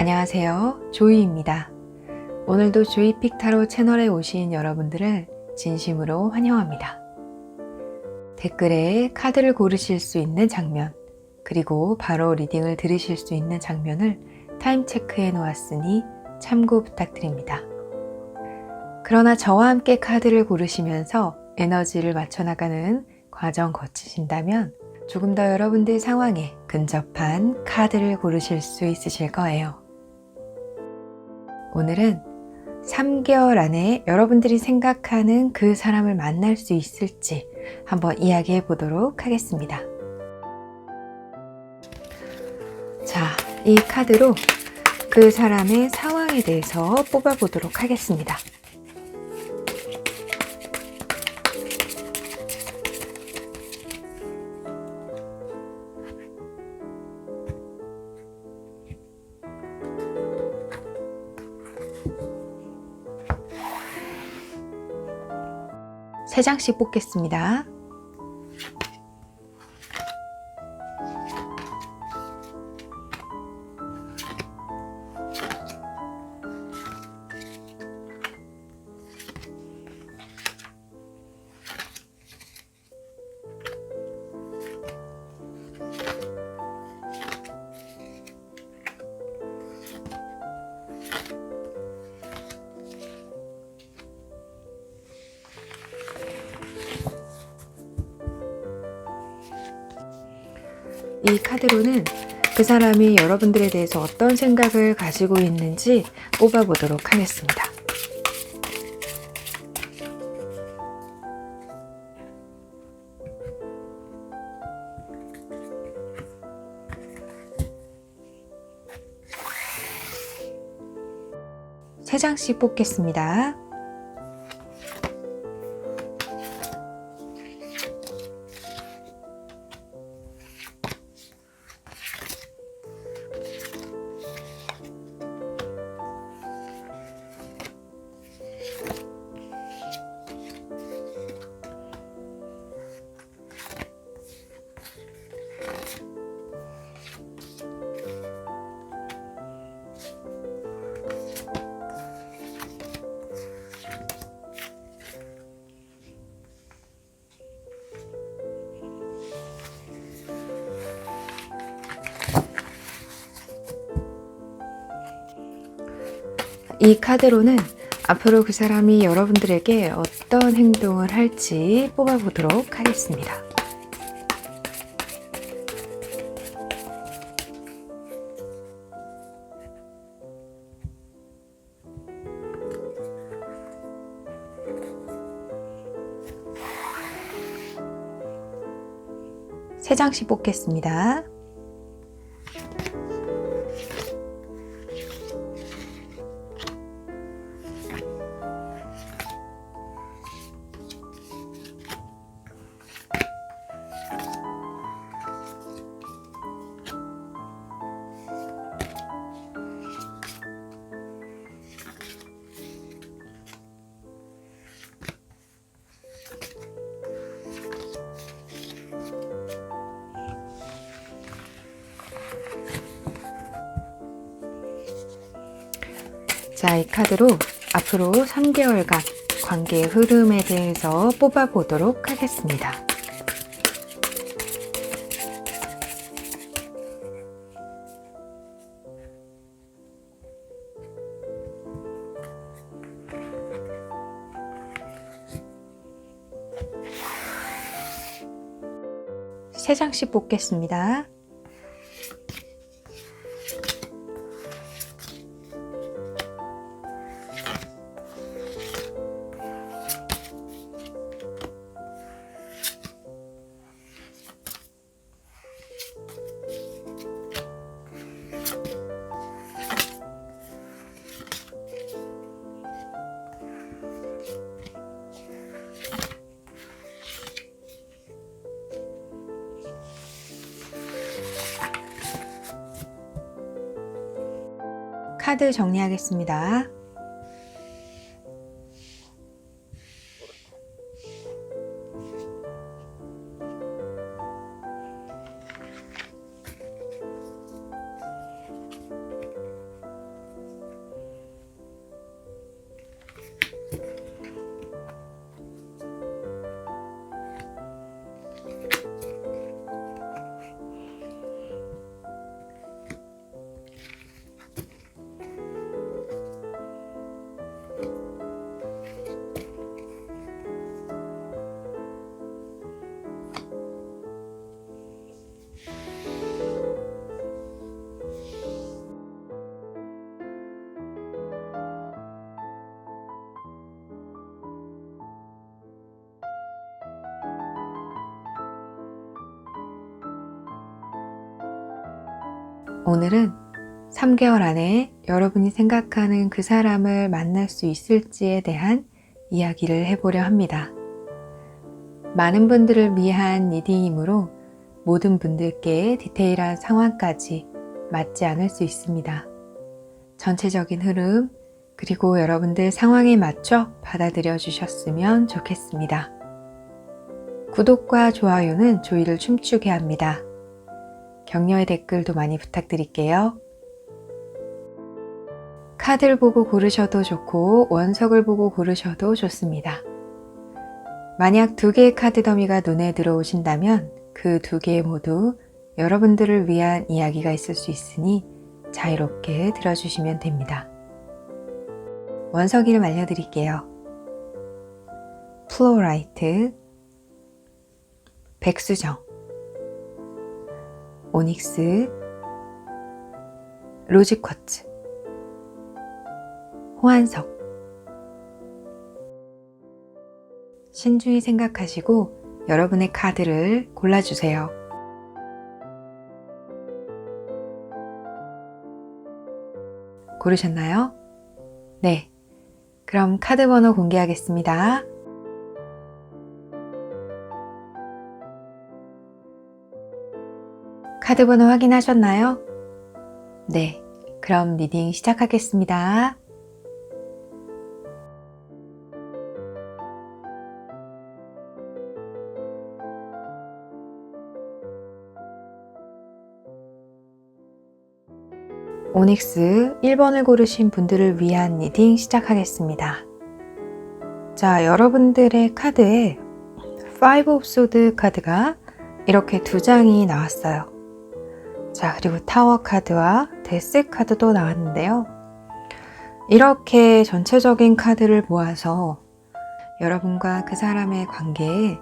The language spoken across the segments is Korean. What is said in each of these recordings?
안녕하세요. 조이입니다. 오늘도 조이픽 타로 채널에 오신 여러분들을 진심으로 환영합니다. 댓글에 카드를 고르실 수 있는 장면, 그리고 바로 리딩을 들으실 수 있는 장면을 타임 체크해 놓았으니 참고 부탁드립니다. 그러나 저와 함께 카드를 고르시면서 에너지를 맞춰나가는 과정 거치신다면 조금 더 여러분들 상황에 근접한 카드를 고르실 수 있으실 거예요. 오늘은 3개월 안에 여러분들이 생각하는 그 사람을 만날 수 있을지 한번 이야기해 보도록 하겠습니다. 자, 이 카드로 그 사람의 상황에 대해서 뽑아보도록 하겠습니다. 세 장씩 뽑겠습니다. 이 카드로는 그 사람이 여러분들에 대해서 어떤 생각을 가지고 있는지 뽑아보도록 하겠습니다. 세 장씩 뽑겠습니다. 이 카드로는 앞으로 그 사람이 여러분들에게 어떤 행동을 할지 뽑아보도록 하겠습니다. 세 장씩 뽑겠습니다. 자, 이 카드로 앞으로 3개월간 관계의 흐름에 대해서 뽑아보도록 하겠습니다. 세 장씩 뽑겠습니다. 카드 정리하겠습니다. 오늘은 3개월 안에 여러분이 생각하는 그 사람을 만날 수 있을지에 대한 이야기를 해보려 합니다. 많은 분들을 위한 리딩이므로 모든 분들께 디테일한 상황까지 맞지 않을 수 있습니다. 전체적인 흐름, 그리고 여러분들 상황에 맞춰 받아들여 주셨으면 좋겠습니다. 구독과 좋아요는 조이를 춤추게 합니다. 격려의 댓글도 많이 부탁드릴게요. 카드를 보고 고르셔도 좋고 원석을 보고 고르셔도 좋습니다. 만약 2개의 카드 더미가 눈에 들어오신다면 그 2개 모두 여러분들을 위한 이야기가 있을 수 있으니 자유롭게 들어주시면 됩니다. 원석 이름 알려드릴게요. 플로라이트, 백수정, 오닉스, 로즈쿼츠, 호환석. 신중히 생각하시고 여러분의 카드를 골라주세요. 고르셨나요? 네. 그럼 카드 번호 공개하겠습니다. 카드 번호 확인하셨나요? 네. 그럼 리딩 시작하겠습니다. 오닉스 1번을 고르신 분들을 위한 리딩 시작하겠습니다. 자, 여러분들의 카드에 Five of Swords 카드가 이렇게 2장이 나왔어요. 자, 그리고 타워 카드와 데스 카드도 나왔는데요. 이렇게 전체적인 카드를 모아서 여러분과 그 사람의 관계에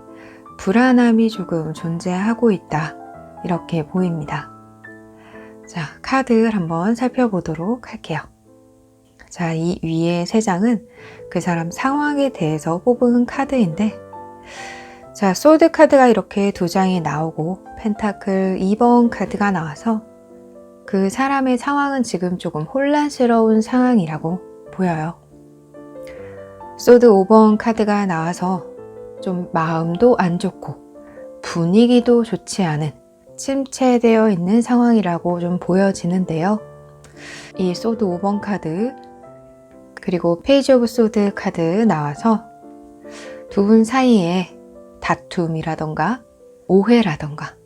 불안함이 조금 존재하고 있다, 이렇게 보입니다. 자, 카드를 한번 살펴보도록 할게요. 자, 이 위에 3장은 그 사람 상황에 대해서 뽑은 카드인데, 자, 소드 카드가 이렇게 2장이 나오고 펜타클 2번 카드가 나와서 그 사람의 상황은 지금 조금 혼란스러운 상황이라고 보여요. 소드 5번 카드가 나와서 좀 마음도 안 좋고 분위기도 좋지 않은 침체되어 있는 상황이라고 좀 보여지는데요. 이 소드 5번 카드, 그리고 페이지 오브 소드 카드 나와서 두 분 사이에 다툼이라던가 오해라던가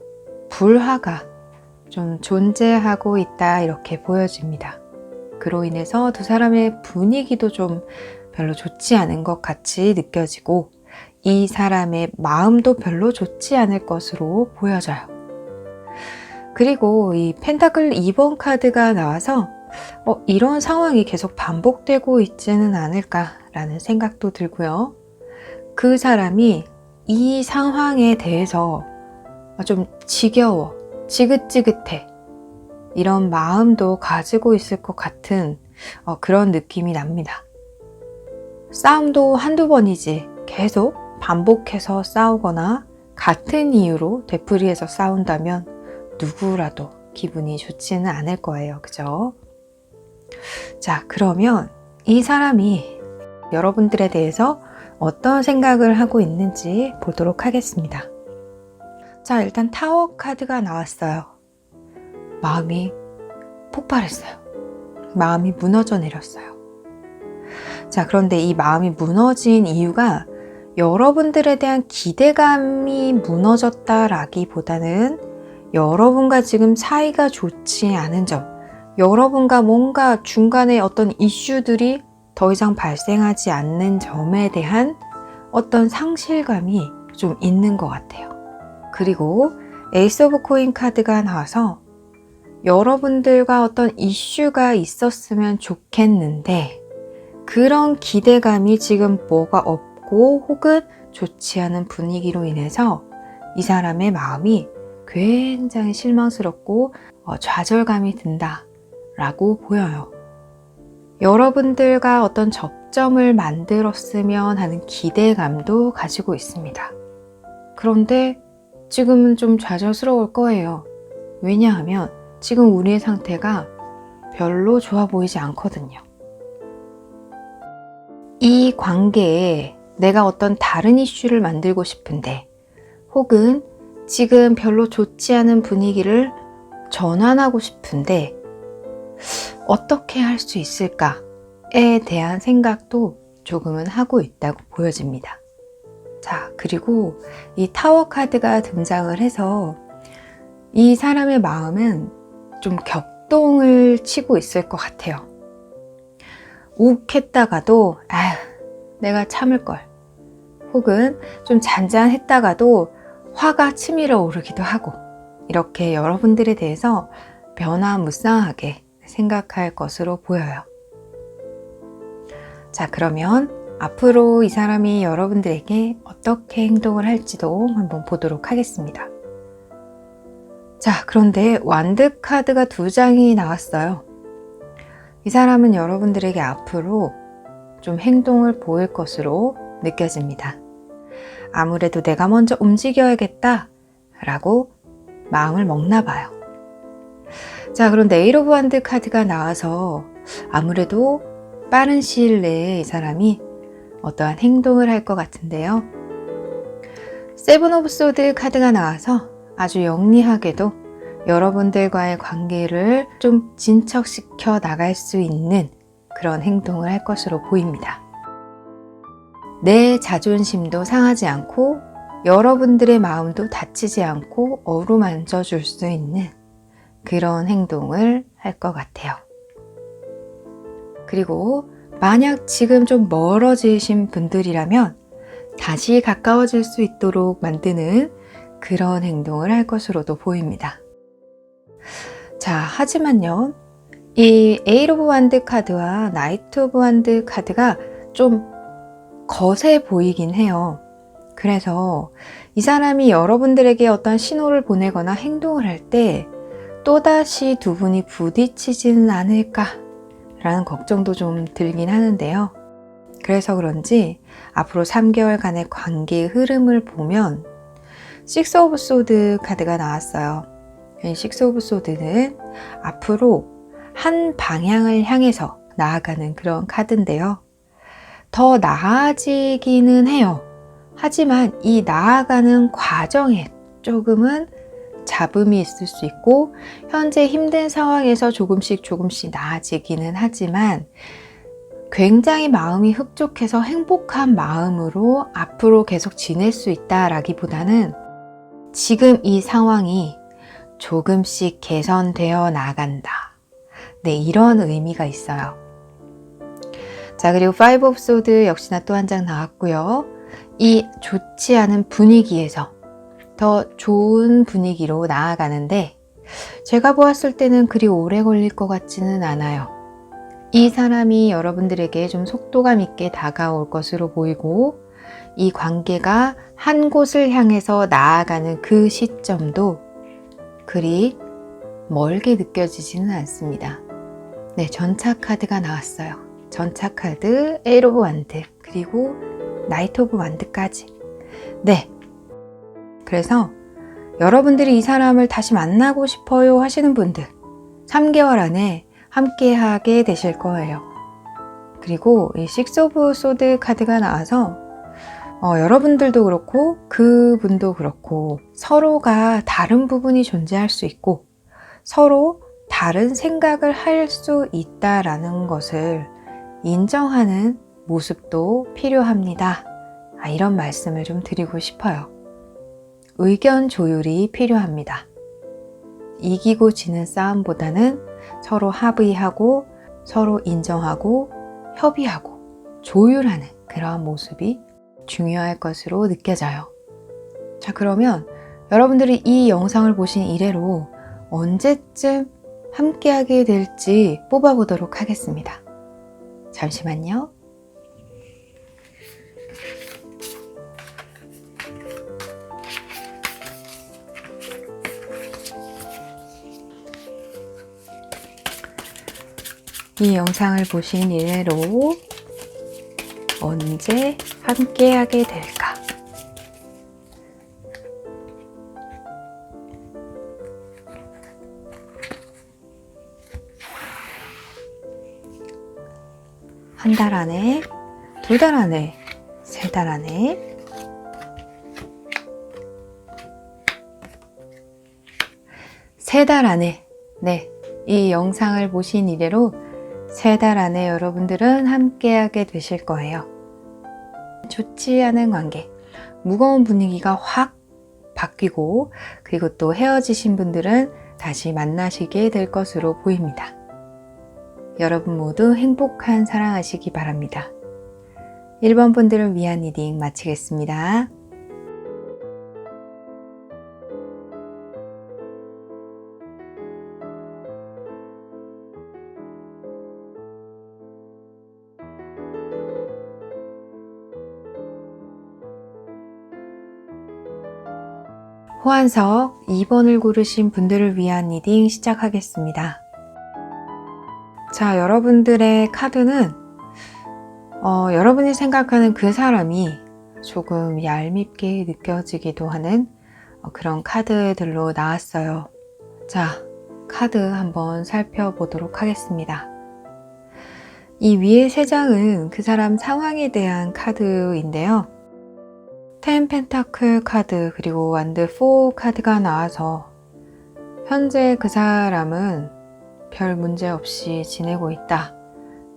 불화가 좀 존재하고 있다, 이렇게 보여집니다. 그로 인해서 두 사람의 분위기도 좀 별로 좋지 않은 것 같이 느껴지고 이 사람의 마음도 별로 좋지 않을 것으로 보여져요. 그리고 이 펜타클 2번 카드가 나와서 이런 상황이 계속 반복되고 있지는 않을까라는 생각도 들고요. 그 사람이 이 상황에 대해서 좀 지겨워, 지긋지긋해, 이런 마음도 가지고 있을 것 같은 그런 느낌이 납니다. 싸움도 한두 번이지 계속 반복해서 싸우거나 같은 이유로 되풀이해서 싸운다면 누구라도 기분이 좋지는 않을 거예요. 그죠? 자, 그러면 이 사람이 여러분들에 대해서 어떤 생각을 하고 있는지 보도록 하겠습니다. 자, 일단 타워 카드가 나왔어요. 마음이 폭발했어요. 마음이 무너져 내렸어요. 자, 그런데 이 마음이 무너진 이유가 여러분들에 대한 기대감이 무너졌다라기보다는 여러분과 지금 사이가 좋지 않은 점, 여러분과 뭔가 중간에 어떤 이슈들이 더 이상 발생하지 않는 점에 대한 어떤 상실감이 좀 있는 것 같아요. 그리고 에이스 오브 코인 카드가 나와서 여러분들과 어떤 이슈가 있었으면 좋겠는데 그런 기대감이 지금 뭐가 없고 혹은 좋지 않은 분위기로 인해서 이 사람의 마음이 굉장히 실망스럽고 좌절감이 든다라고 보여요. 여러분들과 어떤 접점을 만들었으면 하는 기대감도 가지고 있습니다. 그런데 지금은 좀 좌절스러울 거예요. 왜냐하면 지금 우리의 상태가 별로 좋아 보이지 않거든요. 이 관계에 내가 어떤 다른 이슈를 만들고 싶은데, 혹은 지금 별로 좋지 않은 분위기를 전환하고 싶은데 어떻게 할 수 있을까에 대한 생각도 조금은 하고 있다고 보여집니다. 자, 그리고 이 타워 카드가 등장을 해서 이 사람의 마음은 좀 격동을 치고 있을 것 같아요. 욱했다가도 아휴, 내가 참을걸, 혹은 좀 잔잔했다가도 화가 치밀어 오르기도 하고, 이렇게 여러분들에 대해서 변화무쌍하게 생각할 것으로 보여요. 자, 그러면 앞으로 이 사람이 여러분들에게 어떻게 행동을 할지도 한번 보도록 하겠습니다. 자, 그런데 완드 카드가 2장이 나왔어요. 이 사람은 여러분들에게 앞으로 좀 행동을 보일 것으로 느껴집니다. 아무래도 내가 먼저 움직여야겠다 라고 마음을 먹나 봐요. 자, 그런데 에이트 오브 완드 카드가 나와서 아무래도 빠른 시일 내에 이 사람이 어떠한 행동을 할 것 같은데요. 세븐 오브 소드 카드가 나와서 아주 영리하게도 여러분들과의 관계를 좀 진척시켜 나갈 수 있는 그런 행동을 할 것으로 보입니다. 내 자존심도 상하지 않고 여러분들의 마음도 다치지 않고 어루만져 줄 수 있는 그런 행동을 할 것 같아요. 그리고 만약 지금 좀 멀어지신 분들이라면 다시 가까워질 수 있도록 만드는 그런 행동을 할 것으로도 보입니다. 자, 하지만요, 이 에이트 오브 완드 카드와 나이트 오브 완드 카드가 좀 거세 보이긴 해요. 그래서 이 사람이 여러분들에게 어떤 신호를 보내거나 행동을 할 때 또다시 두 분이 부딪히지는 않을까 라는 걱정도 좀 들긴 하는데요. 그래서 그런지 앞으로 3개월간의 관계의 흐름을 보면 식스 오브 소드 카드가 나왔어요. 이 식스 오브 소드는 앞으로 한 방향을 향해서 나아가는 그런 카드인데요. 더 나아지기는 해요. 하지만 이 나아가는 과정에 조금은 잡음이 있을 수 있고 현재 힘든 상황에서 조금씩 나아지기는 하지만 굉장히 마음이 흡족해서 행복한 마음으로 앞으로 계속 지낼 수 있다라기보다는 지금 이 상황이 조금씩 개선되어 나간다. 네, 이런 의미가 있어요. 자, 그리고 파이브 오브 소드 역시나 또 한 장 나왔고요. 이 좋지 않은 분위기에서 더 좋은 분위기로 나아가는데 제가 보았을 때는 그리 오래 걸릴 것 같지는 않아요. 이 사람이 여러분들에게 좀 속도감 있게 다가올 것으로 보이고 이 관계가 한 곳을 향해서 나아가는 그 시점도 그리 멀게 느껴지지는 않습니다. 네, 전차 카드가 나왔어요. 전차 카드, 에이트 오브 완드, 그리고 나이트 오브 완드까지. 네, 그래서 여러분들이 이 사람을 다시 만나고 싶어요 하시는 분들 3개월 안에 함께 하게 되실 거예요. 그리고 이 식스 오브 소드 카드가 나와서 여러분들도 그렇고 그분도 그렇고 서로가 다른 부분이 존재할 수 있고 서로 다른 생각을 할 수 있다라는 것을 인정하는 모습도 필요합니다. 이런 말씀을 좀 드리고 싶어요. 의견 조율이 필요합니다. 이기고 지는 싸움보다는 서로 합의하고 서로 인정하고 협의하고 조율하는 그러한 모습이 중요할 것으로 느껴져요. 자, 그러면 여러분들이 이 영상을 보신 이래로 언제쯤 함께하게 될지 뽑아보도록 하겠습니다. 잠시만요. 이 영상을 보신 이래로 언제 함께하게 될까? 한 달 안에, 두 달 안에, 세 달 안에, 세 달 안에, 네, 이 영상을 보신 이래로 세 달 안에 여러분들은 함께하게 되실 거예요. 좋지 않은 관계, 무거운 분위기가 확 바뀌고, 그리고 또 헤어지신 분들은 다시 만나시게 될 것으로 보입니다. 여러분 모두 행복한 사랑하시기 바랍니다. 1번 분들을 위한 리딩 마치겠습니다. 호환석 2번을 고르신 분들을 위한 리딩 시작하겠습니다. 자, 여러분들의 카드는 여러분이 생각하는 그 사람이 조금 얄밉게 느껴지기도 하는 그런 카드들로 나왔어요. 자, 카드 한번 살펴보도록 하겠습니다. 이 위에 세 장은 그 사람 상황에 대한 카드인데요. 10 펜타클 카드 그리고 완드 4 카드가 나와서 현재 그 사람은 별 문제 없이 지내고 있다.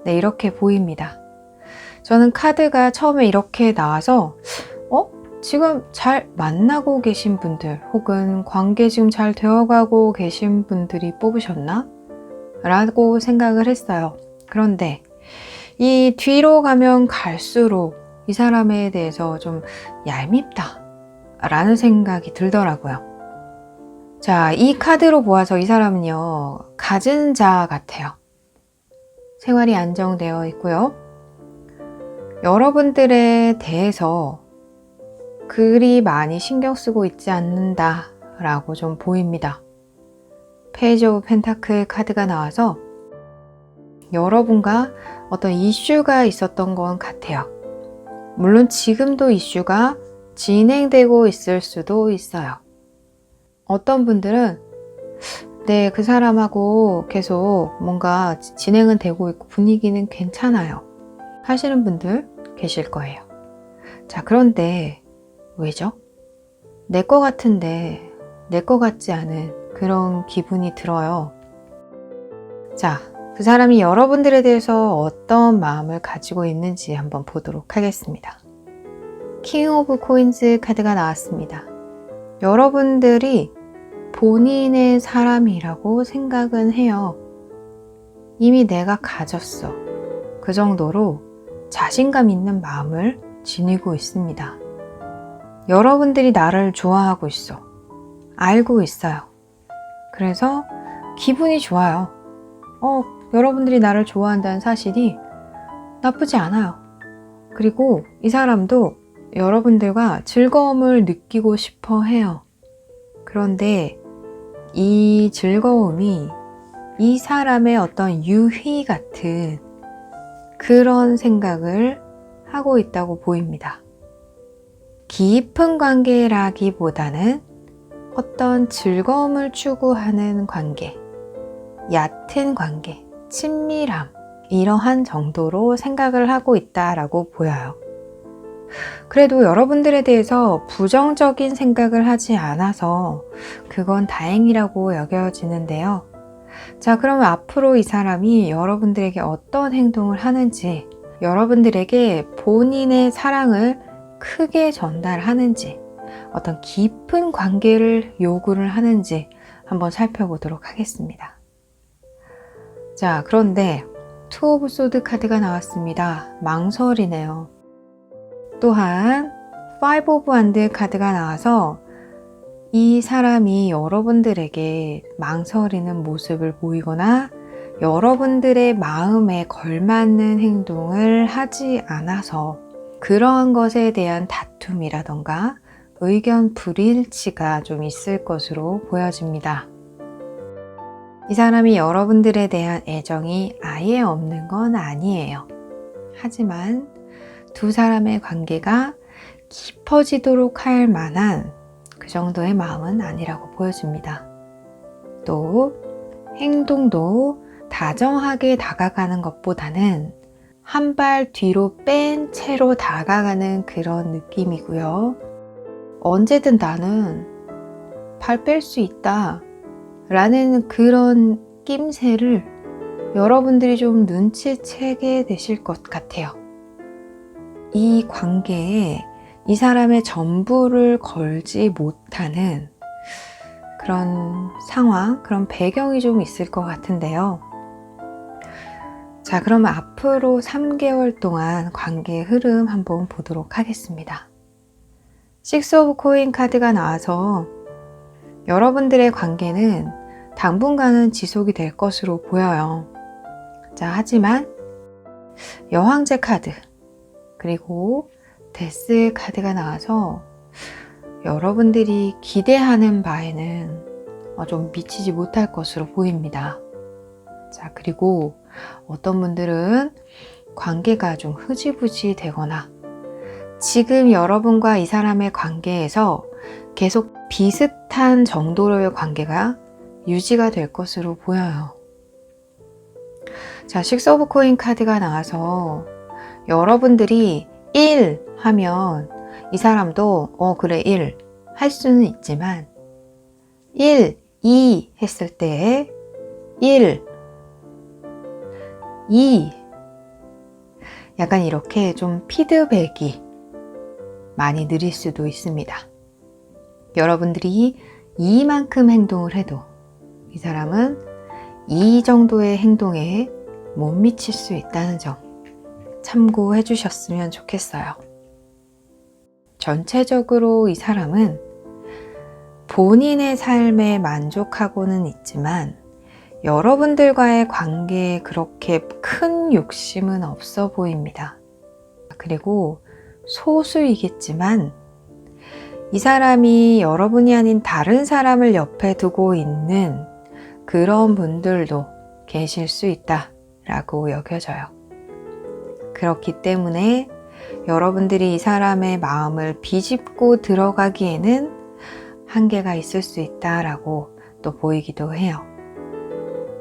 네, 이렇게 보입니다. 저는 카드가 처음에 이렇게 나와서 지금 잘 만나고 계신 분들 혹은 관계 지금 잘 되어가고 계신 분들이 뽑으셨나? 라고 생각을 했어요. 그런데 이 뒤로 가면 갈수록 이 사람에 대해서 좀 얄밉다 라는 생각이 들더라고요. 자, 이 카드로 보아서 이 사람은요, 가진 자 같아요. 생활이 안정되어 있고요. 여러분들에 대해서 그리 많이 신경 쓰고 있지 않는다 라고 좀 보입니다. 페이지 오브 펜타클 카드가 나와서 여러분과 어떤 이슈가 있었던 것 같아요. 물론 지금도 이슈가 진행되고 있을 수도 있어요. 어떤 분들은 네, 그 사람하고 계속 뭔가 진행은 되고 있고 분위기는 괜찮아요 하시는 분들 계실 거예요. 자, 그런데 왜죠? 내 거 같은데 내 거 같지 않은 그런 기분이 들어요. 자, 그 사람이 여러분들에 대해서 어떤 마음을 가지고 있는지 한번 보도록 하겠습니다. 킹 오브 코인즈 카드가 나왔습니다. 여러분들이 본인의 사람이라고 생각은 해요. 이미 내가 가졌어. 그 정도로 자신감 있는 마음을 지니고 있습니다. 여러분들이 나를 좋아하고 있어. 알고 있어요. 그래서 기분이 좋아요. 여러분들이 나를 좋아한다는 사실이 나쁘지 않아요. 그리고 이 사람도 여러분들과 즐거움을 느끼고 싶어 해요. 그런데 이 즐거움이 이 사람의 어떤 유희 같은 그런 생각을 하고 있다고 보입니다. 깊은 관계라기보다는 어떤 즐거움을 추구하는 관계, 얕은 관계, 친밀함, 이러한 정도로 생각을 하고 있다라고 보여요. 그래도 여러분들에 대해서 부정적인 생각을 하지 않아서 그건 다행이라고 여겨지는데요. 자, 그러면 앞으로 이 사람이 여러분들에게 어떤 행동을 하는지, 여러분들에게 본인의 사랑을 크게 전달하는지, 어떤 깊은 관계를 요구를 하는지 한번 살펴보도록 하겠습니다. 자, 그런데 투 오브 소드 카드가 나왔습니다. 망설이네요. 또한 5 오브 완드 카드가 나와서 이 사람이 여러분들에게 망설이는 모습을 보이거나 여러분들의 마음에 걸맞는 행동을 하지 않아서 그러한 것에 대한 다툼이라던가 의견 불일치가 좀 있을 것으로 보여집니다. 이 사람이 여러분들에 대한 애정이 아예 없는 건 아니에요. 하지만 두 사람의 관계가 깊어지도록 할 만한 그 정도의 마음은 아니라고 보여집니다. 또 행동도 다정하게 다가가는 것보다는 한 발 뒤로 뺀 채로 다가가는 그런 느낌이고요. 언제든 나는 발 뺄 수 있다 라는 그런 낌새를 여러분들이 좀 눈치채게 되실 것 같아요. 이 관계에 이 사람의 전부를 걸지 못하는 그런 상황, 그런 배경이 좀 있을 것 같은데요. 자, 그러면 앞으로 3개월 동안 관계의 흐름 한번 보도록 하겠습니다. 식스 오브 코인 카드가 나와서 여러분들의 관계는 당분간은 지속이 될 것으로 보여요. 자, 하지만 여왕제 카드 그리고 데스 카드가 나와서 여러분들이 기대하는 바에는 좀 미치지 못할 것으로 보입니다. 자, 그리고 어떤 분들은 관계가 좀 흐지부지 되거나 지금 여러분과 이 사람의 관계에서 계속 비슷한 정도로의 관계가 유지가 될 것으로 보여요. 자, 식스 오브 코인 카드가 나와서 여러분들이 1 하면 이 사람도 그래 1 할 수는 있지만 1, 2 했을 때 1, 2 약간 이렇게 좀 피드백이 많이 느릴 수도 있습니다. 여러분들이 이만큼 행동을 해도 이 사람은 이 정도의 행동에 못 미칠 수 있다는 점 참고해 주셨으면 좋겠어요. 전체적으로 이 사람은 본인의 삶에 만족하고는 있지만 여러분들과의 관계에 그렇게 큰 욕심은 없어 보입니다. 그리고 소수이겠지만 이 사람이 여러분이 아닌 다른 사람을 옆에 두고 있는 그런 분들도 계실 수 있다라고 여겨져요. 그렇기 때문에 여러분들이 이 사람의 마음을 비집고 들어가기에는 한계가 있을 수 있다라고 또 보이기도 해요.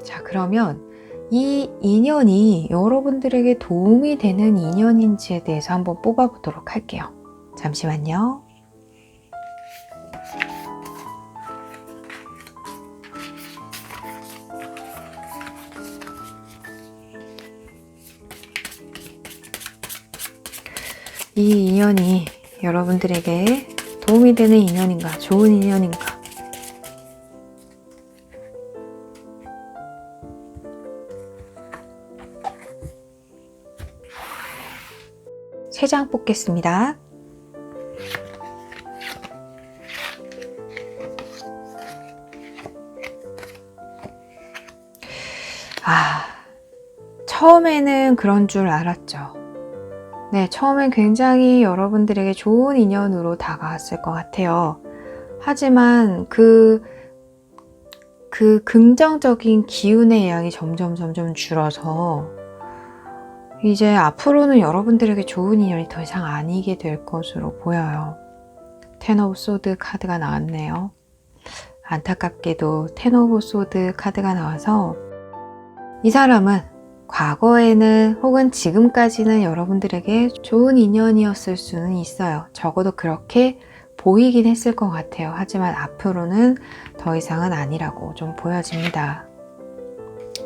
자, 그러면 이 인연이 여러분들에게 도움이 되는 인연인지에 대해서 한번 뽑아보도록 할게요. 잠시만요. 이 인연이 여러분들에게 도움이 되는 인연인가, 좋은 인연인가? 세 장 뽑겠습니다. 처음에는 그런 줄 알았죠. 네, 처음엔 굉장히 여러분들에게 좋은 인연으로 다가왔을 것 같아요. 하지만 그 긍정적인 기운의 양이 점점 줄어서 이제 앞으로는 여러분들에게 좋은 인연이 더 이상 아니게 될 것으로 보여요. 텐 오브 소드 카드가 나왔네요. 안타깝게도 텐 오브 소드 카드가 나와서 이 사람은 과거에는 혹은 지금까지는 여러분들에게 좋은 인연이었을 수는 있어요. 적어도 그렇게 보이긴 했을 것 같아요. 하지만 앞으로는 더 이상은 아니라고 좀 보여집니다.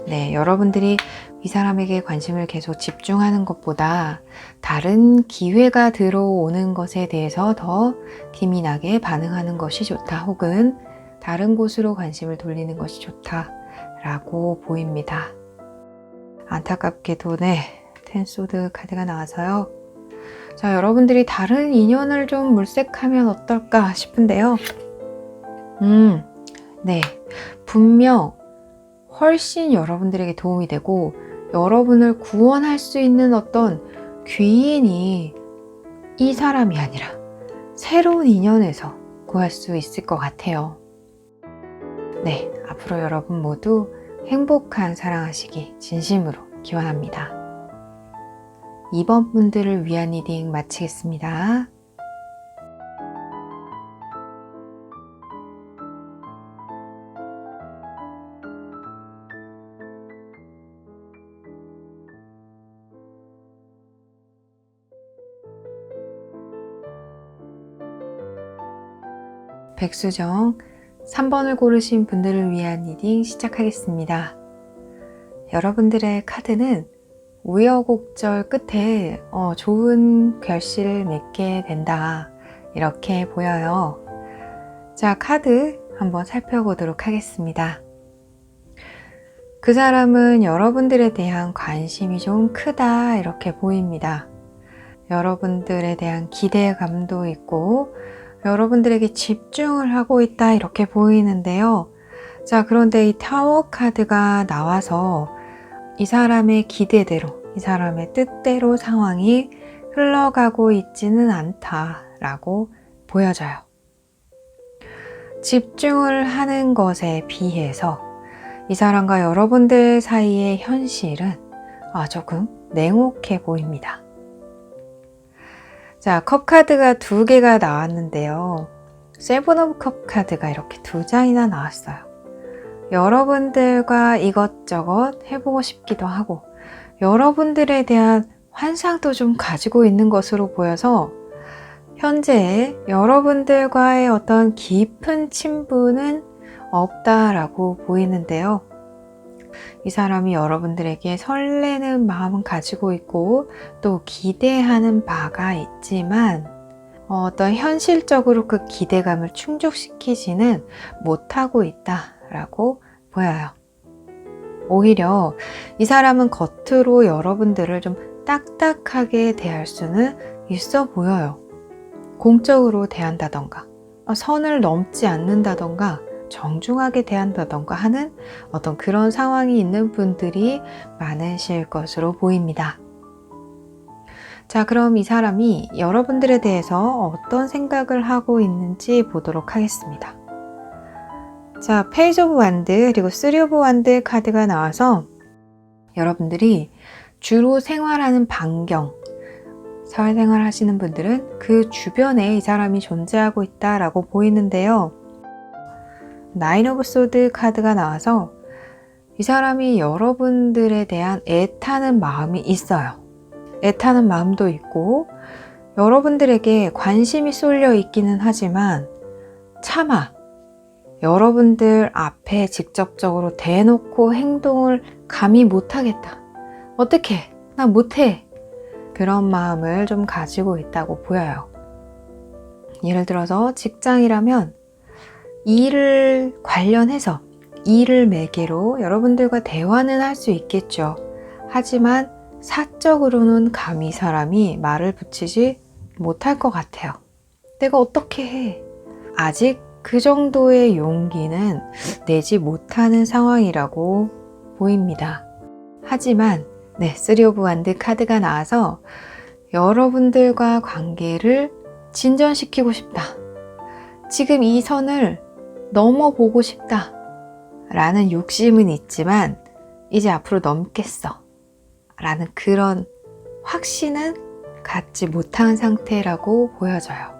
네, 여러분들이 이 사람에게 관심을 계속 집중하는 것보다 다른 기회가 들어오는 것에 대해서 더 기민하게 반응하는 것이 좋다. 혹은 다른 곳으로 관심을 돌리는 것이 좋다라고 보입니다. 안타깝게도 네, 텐소드 카드가 나와서요. 자, 여러분들이 다른 인연을 좀 물색하면 어떨까 싶은데요. 네, 분명 훨씬 여러분들에게 도움이 되고 여러분을 구원할 수 있는 어떤 귀인이 이 사람이 아니라 새로운 인연에서 구할 수 있을 것 같아요. 네, 앞으로 여러분 모두 행복한 사랑하시기 진심으로 기원합니다. 이번 분들을 위한 리딩 마치겠습니다. 백수정 3번을 고르신 분들을 위한 리딩 시작하겠습니다. 여러분들의 카드는 우여곡절 끝에 좋은 결실을 맺게 된다, 이렇게 보여요. 자, 카드 한번 살펴보도록 하겠습니다. 그 사람은 여러분들에 대한 관심이 좀 크다, 이렇게 보입니다. 여러분들에 대한 기대감도 있고 여러분들에게 집중을 하고 있다, 이렇게 보이는데요. 자, 그런데 이 타워 카드가 나와서 이 사람의 기대대로, 이 사람의 뜻대로 상황이 흘러가고 있지는 않다라고 보여져요. 집중을 하는 것에 비해서 이 사람과 여러분들 사이의 현실은 조금 냉혹해 보입니다. 자, 컵 카드가 2개가 나왔는데요. 세븐 오브 컵 카드가 이렇게 2장이나 나왔어요. 여러분들과 이것저것 해보고 싶기도 하고 여러분들에 대한 환상도 좀 가지고 있는 것으로 보여서 현재 여러분들과의 어떤 깊은 친분은 없다라고 보이는데요. 이 사람이 여러분들에게 설레는 마음은 가지고 있고 또 기대하는 바가 있지만 어떤 현실적으로 그 기대감을 충족시키지는 못하고 있다라고 보여요. 오히려 이 사람은 겉으로 여러분들을 좀 딱딱하게 대할 수는 있어 보여요. 공적으로 대한다던가 선을 넘지 않는다던가 정중하게 대한다던가 하는 어떤 그런 상황이 있는 분들이 많으실 것으로 보입니다. 자, 그럼 이 사람이 여러분들에 대해서 어떤 생각을 하고 있는지 보도록 하겠습니다. 자, 페이지 오브 완드 그리고 3 오브 완드 카드가 나와서 여러분들이 주로 생활하는 반경, 사회생활 하시는 분들은 그 주변에 이 사람이 존재하고 있다라고 보이는데요. 9 오브 소드 카드가 나와서 이 사람이 여러분들에 대한 애타는 마음이 있어요. 애타는 마음도 있고 여러분들에게 관심이 쏠려 있기는 하지만 차마 여러분들 앞에 직접적으로 대놓고 행동을 감히 못하겠다. 어떡해, 나 못해. 그런 마음을 좀 가지고 있다고 보여요. 예를 들어서 직장이라면 일을 관련해서 일을 매개로 여러분들과 대화는 할 수 있겠죠. 하지만 사적으로는 감히 사람이 말을 붙이지 못할 것 같아요. 내가 어떻게 해? 아직 그 정도의 용기는 내지 못하는 상황이라고 보입니다. 하지만 3 오브 완드 카드가 나와서 여러분들과 관계를 진전시키고 싶다. 지금 이 선을 넘어보고 싶다 라는 욕심은 있지만 이제 앞으로 넘겠어 라는 그런 확신은 갖지 못한 상태라고 보여져요.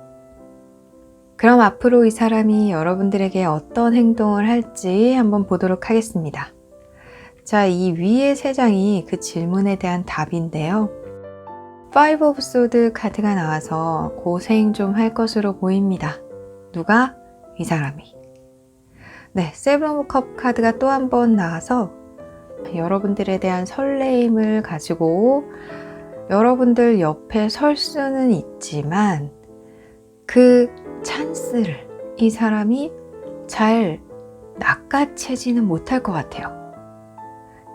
그럼 앞으로 이 사람이 여러분들에게 어떤 행동을 할지 한번 보도록 하겠습니다. 자, 이 위에 3장이 그 질문에 대한 답인데요. 5 오브 소드 카드가 나와서 고생 좀 할 것으로 보입니다. 누가? 이 사람이. 7 오브 컵 카드가 또 한 번 나와서 여러분들에 대한 설레임을 가지고 여러분들 옆에 설 수는 있지만 그 찬스를 이 사람이 잘 낚아채지는 못할 것 같아요.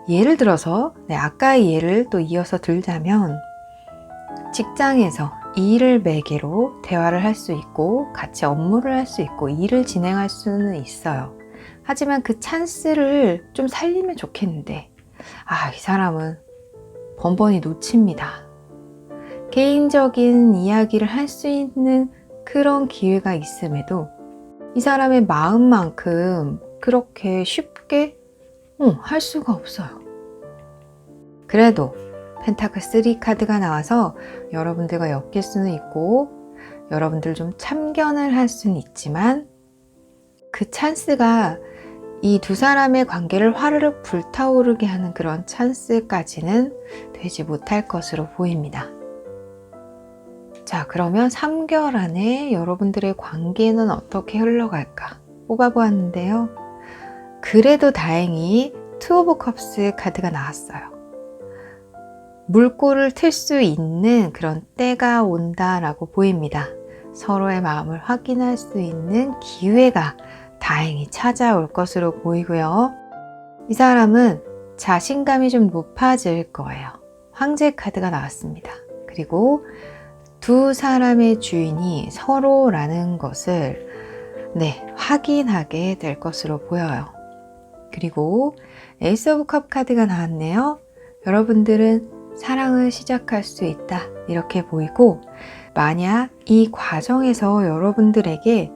예를 들어서 아까의 예를 또 이어서 들자면 직장에서 일을 매개로 대화를 할 수 있고 같이 업무를 할 수 있고 일을 진행할 수는 있어요. 하지만 그 찬스를 좀 살리면 좋겠는데 이 사람은 번번이 놓칩니다. 개인적인 이야기를 할 수 있는 그런 기회가 있음에도 이 사람의 마음만큼 그렇게 쉽게 할 수가 없어요. 그래도 펜타클 3 카드가 나와서 여러분들과 엮일 수는 있고 여러분들 좀 참견을 할 수는 있지만 그 찬스가 이 두 사람의 관계를 화르륵 불타오르게 하는 그런 찬스까지는 되지 못할 것으로 보입니다. 자, 그러면 3개월 안에 여러분들의 관계는 어떻게 흘러갈까 뽑아보았는데요. 그래도 다행히 투 오브 컵스 카드가 나왔어요. 물꼬를 틀 수 있는 그런 때가 온다라고 보입니다. 서로의 마음을 확인할 수 있는 기회가 다행히 찾아올 것으로 보이고요. 이 사람은 자신감이 좀 높아질 거예요. 황제 카드가 나왔습니다. 그리고 두 사람의 주인이 서로라는 것을 확인하게 될 것으로 보여요. 그리고 에이스 오브 컵 카드가 나왔네요. 여러분들은 사랑을 시작할 수 있다 이렇게 보이고, 만약 이 과정에서 여러분들에게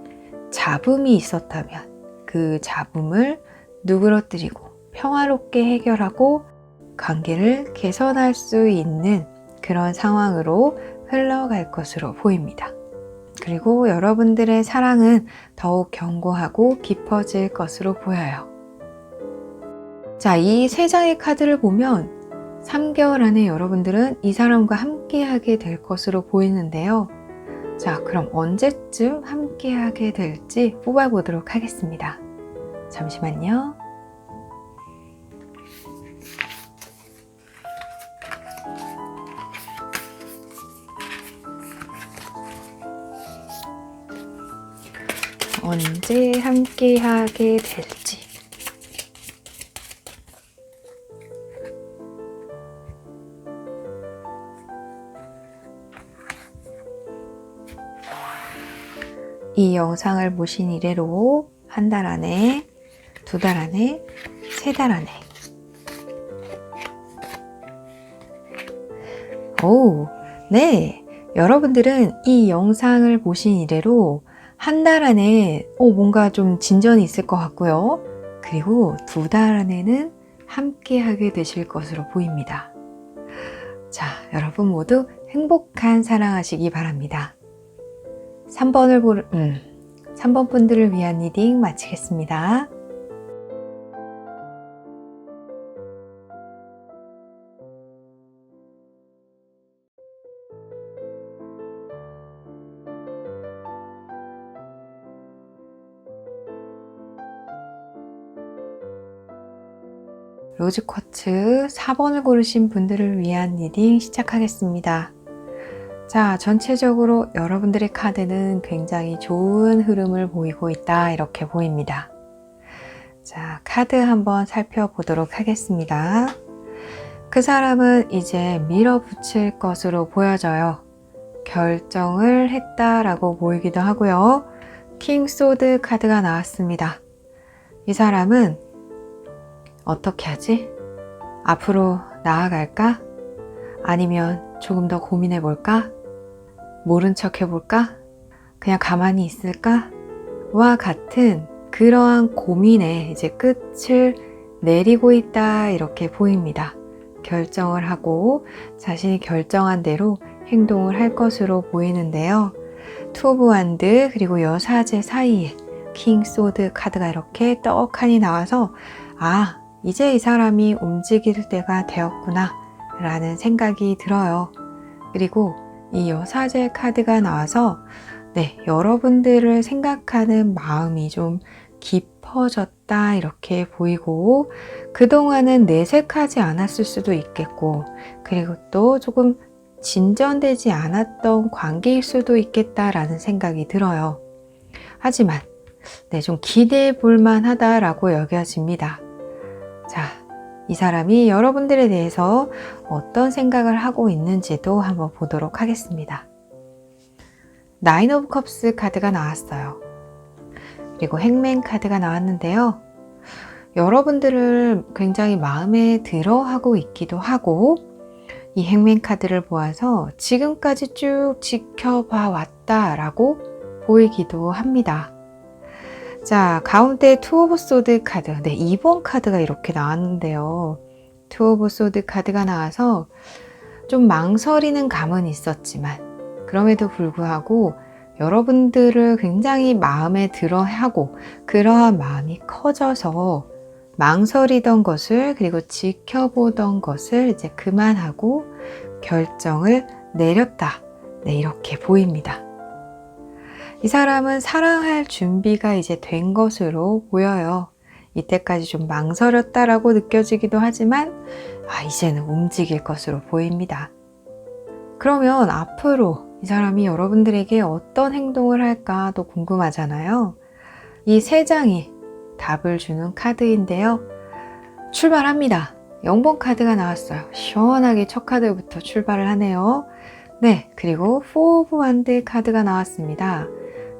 잡음이 있었다면 그 잡음을 누그러뜨리고 평화롭게 해결하고 관계를 개선할 수 있는 그런 상황으로 흘러갈 것으로 보입니다. 그리고 여러분들의 사랑은 더욱 견고하고 깊어질 것으로 보여요. 자, 이 3장의 카드를 보면 3개월 안에 여러분들은 이 사람과 함께 하게 될 것으로 보이는데요. 자, 그럼 언제쯤 함께 하게 될지 뽑아보도록 하겠습니다. 잠시만요. 언제 함께 하게 될지. 이 영상을 보신 이래로 1달 안에, 2달 안에, 3달 안에. 네. 여러분들은 이 영상을 보신 이래로 1달 안에 뭔가 좀 진전이 있을 것 같고요. 그리고 2달 안에는 함께 하게 되실 것으로 보입니다. 자, 여러분 모두 행복한 사랑하시기 바랍니다. 3번 분들을 위한 리딩 마치겠습니다. 로즈 쿼츠 4번을 고르신 분들을 위한 리딩 시작하겠습니다. 자, 전체적으로 여러분들의 카드는 굉장히 좋은 흐름을 보이고 있다 이렇게 보입니다. 자, 카드 한번 살펴보도록 하겠습니다. 그 사람은 이제 밀어붙일 것으로 보여져요. 결정을 했다라고 보이기도 하고요. 킹 소드 카드가 나왔습니다. 이 사람은 어떻게 하지? 앞으로 나아갈까? 아니면 조금 더 고민해 볼까? 모른 척 해볼까? 그냥 가만히 있을까? 와 같은 그러한 고민에 이제 끝을 내리고 있다 이렇게 보입니다. 결정을 하고 자신이 결정한 대로 행동을 할 것으로 보이는데요. 투 오브 완드 그리고 여사제 사이에 킹 소드 카드가 이렇게 떡하니 나와서 이제 이 사람이 움직일 때가 되었구나 라는 생각이 들어요. 그리고 이 여사제 카드가 나와서 여러분들을 생각하는 마음이 좀 깊어졌다 이렇게 보이고, 그동안은 내색하지 않았을 수도 있겠고, 그리고 또 조금 진전되지 않았던 관계일 수도 있겠다라는 생각이 들어요. 하지만 좀 기대해 볼 만하다라고 여겨집니다. 자, 이 사람이 여러분들에 대해서 어떤 생각을 하고 있는지도 한번 보도록 하겠습니다. 나인 오브 컵스 카드가 나왔어요. 그리고 행맨 카드가 나왔는데요. 여러분들을 굉장히 마음에 들어 하고 있기도 하고, 이 행맨 카드를 보아서 지금까지 쭉 지켜봐 왔다라고 보이기도 합니다. 자, 가운데 투 오브 소드 카드. 2번 카드가 이렇게 나왔는데요. 투 오브 소드 카드가 나와서 좀 망설이는 감은 있었지만, 그럼에도 불구하고 여러분들을 굉장히 마음에 들어 하고, 그러한 마음이 커져서 망설이던 것을, 그리고 지켜보던 것을 이제 그만하고 결정을 내렸다 네, 이렇게 보입니다. 이 사람은 사랑할 준비가 이제 된 것으로 보여요. 이때까지 좀 망설였다라고 느껴지기도 하지만 이제는 움직일 것으로 보입니다. 그러면 앞으로 이 사람이 여러분들에게 어떤 행동을 할까 또 궁금하잖아요. 이 세 장이 답을 주는 카드인데요. 출발합니다. 0번 카드가 나왔어요. 시원하게 첫 카드부터 출발을 하네요. 네, 그리고 4 오브 완드 카드가 나왔습니다.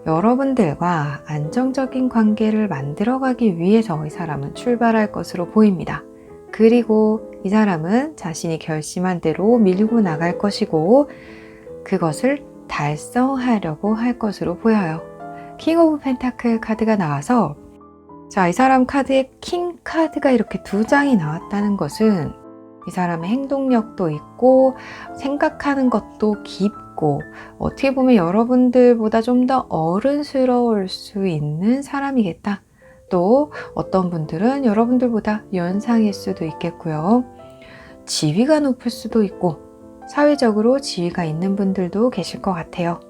여러분들과 안정적인 관계를 만들어가기 위해서 이 사람은 출발할 것으로 보입니다. 그리고 이 사람은 자신이 결심한 대로 밀고 나갈 것이고 그것을 달성하려고 할 것으로 보여요. 킹 오브 펜타클 카드가 나와서 이 사람 카드에 킹 카드가 이렇게 2장이 나왔다는 것은 이 사람의 행동력도 있고 생각하는 것도 깊고 어떻게 보면 여러분들보다 좀 더 어른스러울 수 있는 사람이겠다. 또 어떤 분들은 여러분들보다 연상일 수도 있겠고요. 지위가 높을 수도 있고 사회적으로 지위가 있는 분들도 계실 것 같아요.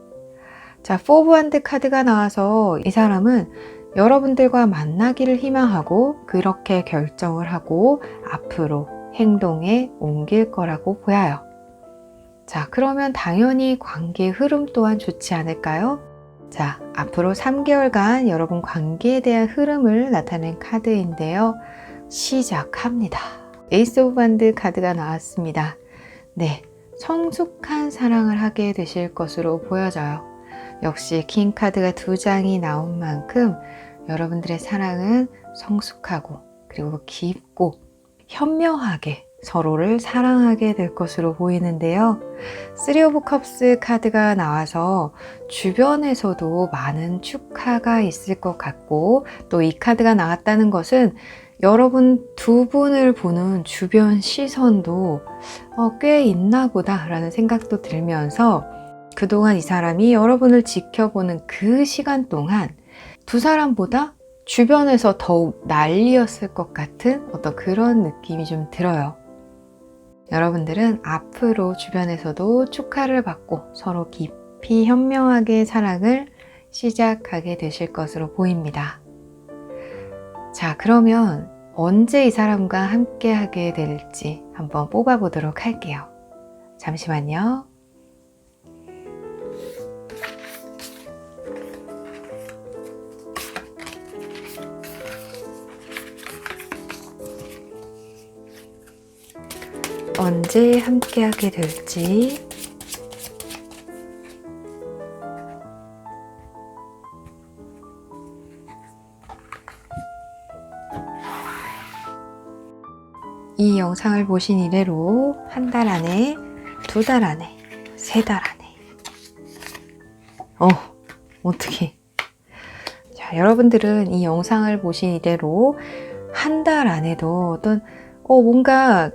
자, 4 오브 완드 카드가 나와서 이 사람은 여러분들과 만나기를 희망하고 그렇게 결정을 하고 앞으로 행동에 옮길 거라고 보여요. 자, 그러면 당연히 관계의 흐름 또한 좋지 않을까요? 자, 앞으로 3개월간 여러분 관계에 대한 흐름을 나타낸 카드인데요. 시작합니다. 에이스 오브 완드 카드가 나왔습니다. 네, 성숙한 사랑을 하게 되실 것으로 보여져요. 역시 킹 카드가 2장이 나온 만큼 여러분들의 사랑은 성숙하고 그리고 깊고 현명하게 서로를 사랑하게 될 것으로 보이는데요. 3 오브 컵스 카드가 나와서 주변에서도 많은 축하가 있을 것 같고 또 이 카드가 나왔다는 것은 여러분 두 분을 보는 주변 시선도 꽤 있나 보다 라는 생각도 들면서 그동안 이 사람이 여러분을 지켜보는 그 시간 동안 두 사람보다 주변에서 더욱 난리였을 것 같은 어떤 그런 느낌이 좀 들어요. 여러분들은 앞으로 주변에서도 축하를 받고 서로 깊이 현명하게 사랑을 시작하게 되실 것으로 보입니다. 자, 그러면 언제 이 사람과 함께 하게 될지 한번 뽑아보도록 할게요. 잠시만요. 언제 함께하게 될지 이 영상을 보신 이래로 1달 안에, 2달 안에, 3달 안에 어떻게 자, 여러분들은 이 영상을 보신 이래로 1달 안에도 어떤 뭔가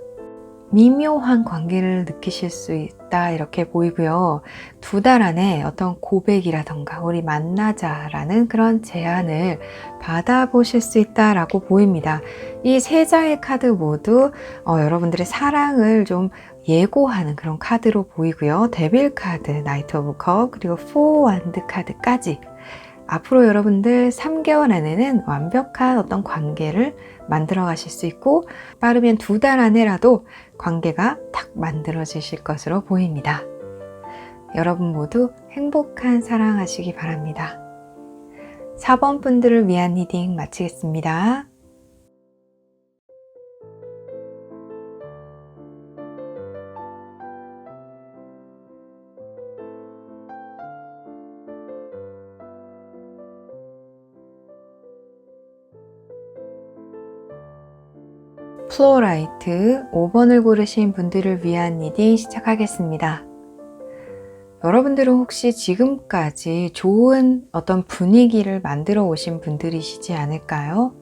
미묘한 관계를 느끼실 수 있다 이렇게 보이고요. 2달 안에 어떤 고백이라던가 우리 만나자라는 그런 제안을 받아보실 수 있다라고 보입니다. 이 3장의 카드 모두 여러분들의 사랑을 좀 예고하는 그런 카드로 보이고요. 데빌 카드, 나이트 오브 컵, 그리고 4 완드 카드까지 앞으로 여러분들 3개월 안에는 완벽한 어떤 관계를 만들어 가실 수 있고 빠르면 2달 안에라도 관계가 딱 만들어지실 것으로 보입니다. 여러분 모두 행복한 사랑하시기 바랍니다. 4번 분들을 위한 리딩 마치겠습니다. 플로라이트 5번을 고르신 분들을 위한 리딩 시작하겠습니다. 여러분들은 혹시 지금까지 좋은 어떤 분위기를 만들어 오신 분들이시지 않을까요?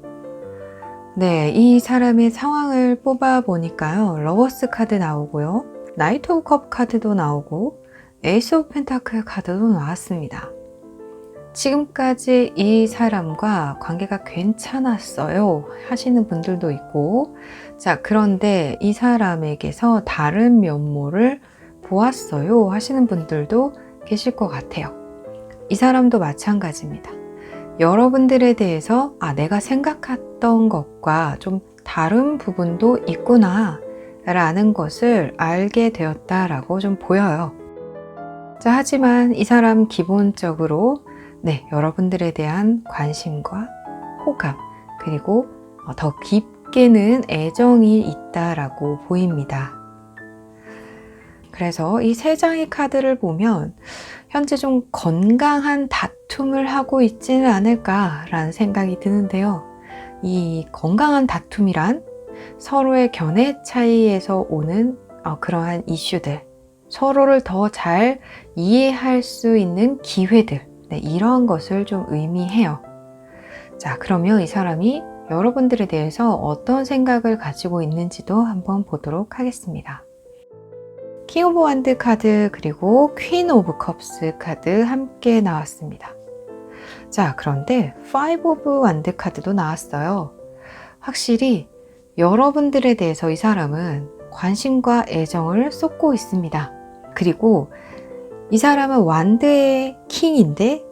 네, 이 사람의 상황을 뽑아 보니까요. 러버스 카드 나오고요. 나이트 오브 컵 카드도 나오고 에이스 오브 펜타클 카드도 나왔습니다. 지금까지 이 사람과 관계가 괜찮았어요 하시는 분들도 있고, 자, 그런데 이 사람에게서 다른 면모를 보았어요 하시는 분들도 계실 것 같아요. 이 사람도 마찬가지입니다. 여러분들에 대해서 내가 생각했던 것과 좀 다른 부분도 있구나 라는 것을 알게 되었다라고 좀 보여요. 자, 하지만 이 사람 기본적으로 여러분들에 대한 관심과 호감, 그리고 더 깊게는 애정이 있다라고 보입니다. 그래서 이 세 장의 카드를 보면 현재 좀 건강한 다툼을 하고 있지는 않을까라는 생각이 드는데요. 이 건강한 다툼이란 서로의 견해 차이에서 오는 그러한 이슈들, 서로를 더 잘 이해할 수 있는 기회들, 이런 것을 좀 의미해요. 자, 그러면 이 사람이 여러분들에 대해서 어떤 생각을 가지고 있는지도 한번 보도록 하겠습니다. 킹 오브 완드 카드 그리고 퀸 오브 컵스 카드 함께 나왔습니다. 자, 그런데 5 오브 완드 카드도 나왔어요. 확실히 여러분들에 대해서 이 사람은 관심과 애정을 쏟고 있습니다. 그리고 이 사람은 완드의 킹인데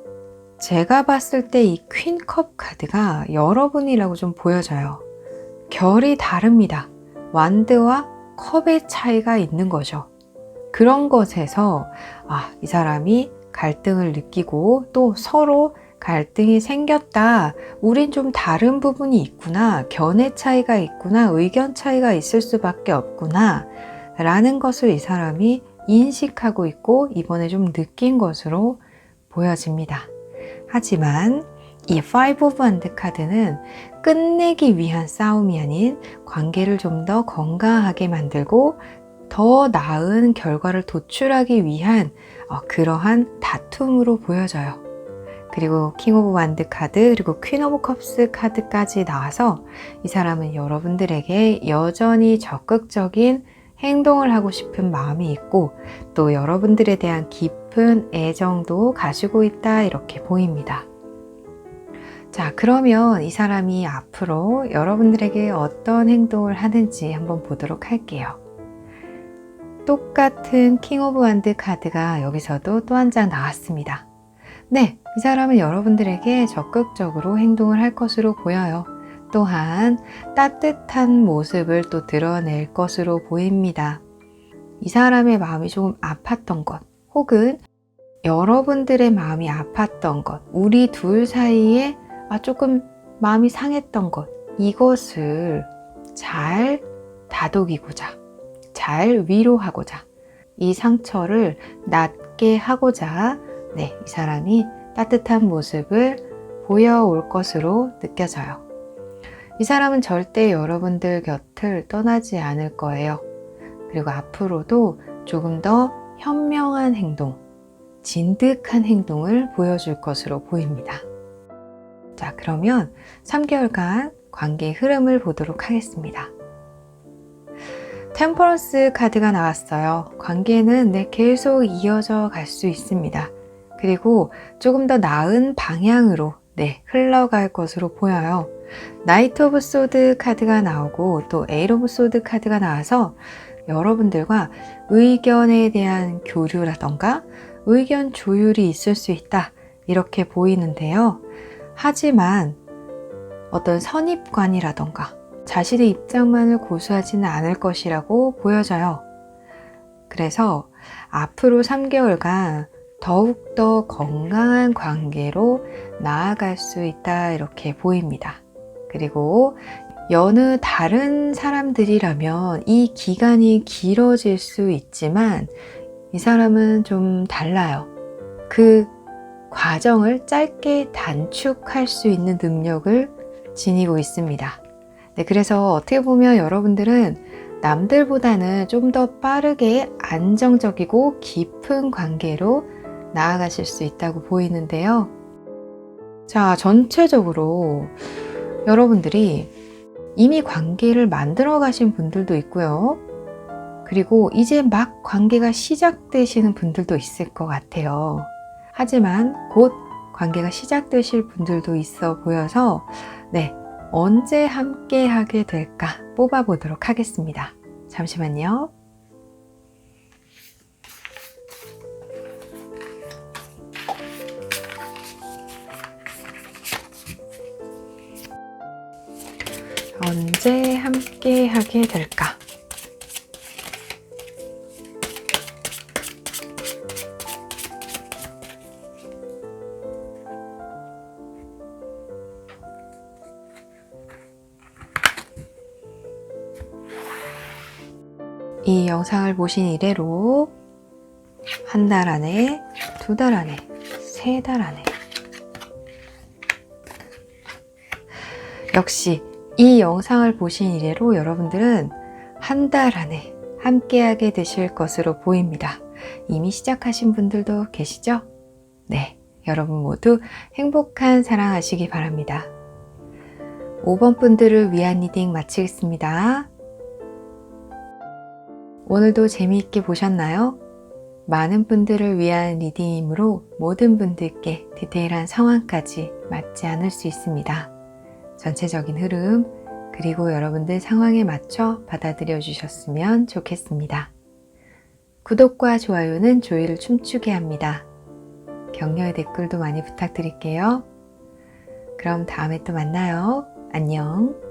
제가 봤을 때 이 퀸컵 카드가 여러분이라고 좀 보여져요. 결이 다릅니다. 완드와 컵의 차이가 있는 거죠. 그런 것에서 이 사람이 갈등을 느끼고 또 서로 갈등이 생겼다. 우린 좀 다른 부분이 있구나. 견해 차이가 있구나. 의견 차이가 있을 수밖에 없구나. 라는 것을 이 사람이 인식하고 있고 이번에 좀 느낀 것으로 보여집니다. 하지만 이 5 오브 완드 카드는 끝내기 위한 싸움이 아닌 관계를 좀 더 건강하게 만들고 더 나은 결과를 도출하기 위한 그러한 다툼으로 보여져요. 그리고 킹 오브 완드 카드 그리고 퀸 오브 컵스 카드까지 나와서 이 사람은 여러분들에게 여전히 적극적인 행동을 하고 싶은 마음이 있고 또 여러분들에 대한 깊은 애정도 가지고 있다 이렇게 보입니다. 자, 그러면 이 사람이 앞으로 여러분들에게 어떤 행동을 하는지 한번 보도록 할게요. 똑같은 킹 오브 완드 카드가 여기서도 또 한 장 나왔습니다. 이 사람은 여러분들에게 적극적으로 행동을 할 것으로 보여요. 또한 따뜻한 모습을 또 드러낼 것으로 보입니다. 이 사람의 마음이 조금 아팠던 것, 혹은 여러분들의 마음이 아팠던 것, 우리 둘 사이에 조금 마음이 상했던 것, 이것을 잘 다독이고자, 잘 위로하고자, 이 상처를 낫게 하고자 이 사람이 따뜻한 모습을 보여올 것으로 느껴져요. 이 사람은 절대 여러분들 곁을 떠나지 않을 거예요. 그리고 앞으로도 조금 더 현명한 행동, 진득한 행동을 보여줄 것으로 보입니다. 자, 그러면 3개월간 관계의 흐름을 보도록 하겠습니다. 템퍼런스 카드가 나왔어요. 관계는 계속 이어져 갈 수 있습니다. 그리고 조금 더 나은 방향으로 흘러갈 것으로 보여요. 나이트 오브 소드 카드가 나오고 또 에잇 오브 소드 카드가 나와서 여러분들과 의견에 대한 교류라던가 의견 조율이 있을 수 있다 이렇게 보이는데요. 하지만 어떤 선입관이라던가 자신의 입장만을 고수하지는 않을 것이라고 보여져요. 그래서 앞으로 3개월간 더욱더 건강한 관계로 나아갈 수 있다 이렇게 보입니다. 그리고 여느 다른 사람들이라면 이 기간이 길어질 수 있지만 이 사람은 좀 달라요. 그 과정을 짧게 단축할 수 있는 능력을 지니고 있습니다. 그래서 어떻게 보면 여러분들은 남들보다는 좀 더 빠르게 안정적이고 깊은 관계로 나아가실 수 있다고 보이는데요. 자, 전체적으로 여러분들이 이미 관계를 만들어 가신 분들도 있고요. 그리고 이제 막 관계가 시작되시는 분들도 있을 것 같아요. 하지만 곧 관계가 시작되실 분들도 있어 보여서 언제 함께 하게 될까 뽑아보도록 하겠습니다. 잠시만요. 언제 함께 하게 될까? 이 영상을 보신 이래로 한 달 안에, 2달 안에, 3달 안에. 역시 이 영상을 보신 이래로 여러분들은 한 달 안에 함께하게 되실 것으로 보입니다. 이미 시작하신 분들도 계시죠? 네, 여러분 모두 행복한 사랑하시기 바랍니다. 5번 분들을 위한 리딩 마치겠습니다. 오늘도 재미있게 보셨나요? 많은 분들을 위한 리딩이므로 모든 분들께 디테일한 상황까지 맞지 않을 수 있습니다. 전체적인 흐름, 그리고 여러분들 상황에 맞춰 받아들여 주셨으면 좋겠습니다. 구독과 좋아요는 조회를 춤추게 합니다. 격려의 댓글도 많이 부탁드릴게요. 그럼 다음에 또 만나요. 안녕.